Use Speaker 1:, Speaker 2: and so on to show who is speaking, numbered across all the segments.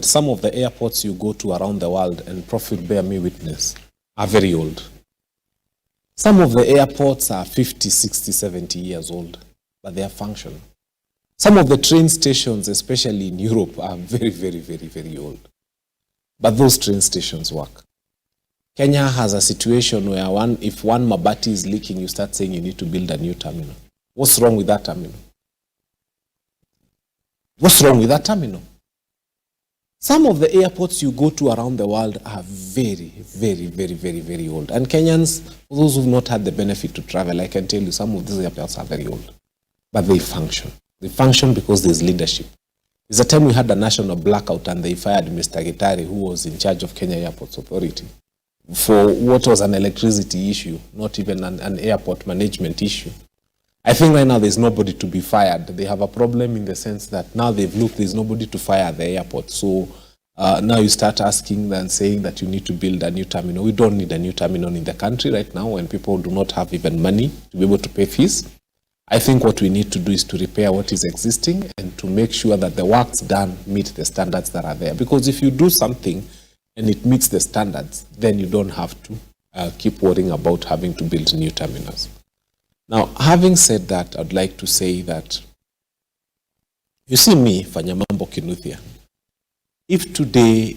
Speaker 1: Some of the airports you go to around the world, and Prof will bear me witness, are very old. Some of the airports are 50, 60, 70 years old, but they are functional. Some of the train stations, especially in Europe, are very, very, very, very old. But those train stations work. Kenya has a situation where if one mabati is leaking, you start saying you need to build a new terminal. What's wrong with that terminal? What's wrong with that terminal? Some of the airports you go to around the world are very, very, very, very, very old. And Kenyans, for those who've not had the benefit to travel, I can tell you some of these airports are very old. But they function. They function because there's leadership. There's a time we had a national blackout and they fired Mr. Gitari, who was in charge of Kenya Airports Authority, for what was an electricity issue, not even an airport management issue. I think right now there's nobody to be fired. They have a problem in the sense that now they've looked, there's nobody to fire at the airport. So now you start asking and saying that you need to build a new terminal. We don't need a new terminal in the country right now when people do not have even money to be able to pay fees. I think what we need to do is to repair what is existing and to make sure that the works done meet the standards that are there. Because if you do something and it meets the standards, then you don't have to keep worrying about having to build new terminals. Now, having said that, I'd like to say that, you see me, Mfanya Mambo Kinuthia, if today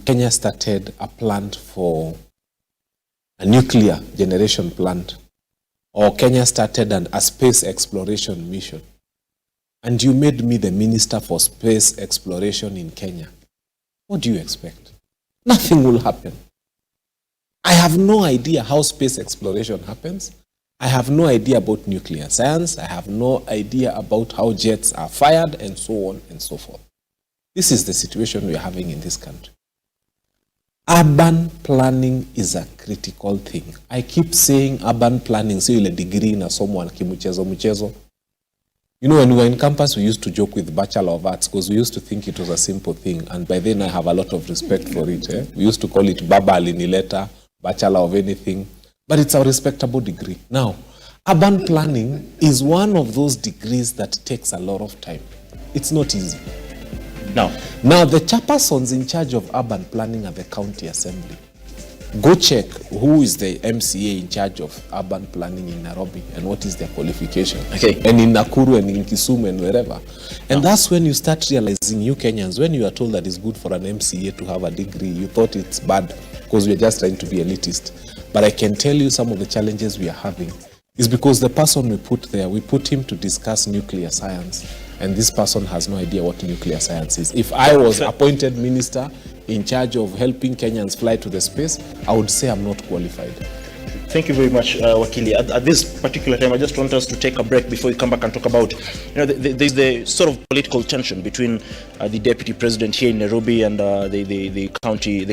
Speaker 1: Kenya started a plant for a nuclear generation plant, or Kenya started a space exploration mission, and you made me the Minister for Space Exploration in Kenya, what do you expect? Nothing will happen. I have no idea how space exploration happens. I have no idea about nuclear science. I have no idea about how jets are fired and so on and so forth. This is the situation we are having in this country. Urban planning is a critical thing. I keep saying urban planning, say a degree in someone kimuchezo. You know, when we were in campus, we used to joke with Bachelor of Arts because we used to think it was a simple thing. And by then I have a lot of respect for it. We used to call it Baba Alinileta, Bachelor of anything. But it's a respectable degree. Now, urban planning is one of those degrees that takes a lot of time. It's not easy. Now the chairpersons in charge of urban planning at the county assembly. Go check who is the MCA in charge of urban planning in Nairobi and what is their qualification. Okay. And in Nakuru and in Kisumu and wherever. And that's when you start realizing, you Kenyans, when you are told that it's good for an MCA to have a degree, you thought it's bad because we're just trying to be elitist. But I can tell you some of the challenges we are having is because the person we put there, we put him to discuss nuclear science. And this person has no idea what nuclear science is. If I was appointed minister in charge of helping Kenyans fly to the space, I would say I'm not qualified.
Speaker 2: Thank you very much, Wakili. At this particular time, I just want us to take a break before we come back and talk about, there's the sort of political tension between the deputy president here in Nairobi and the county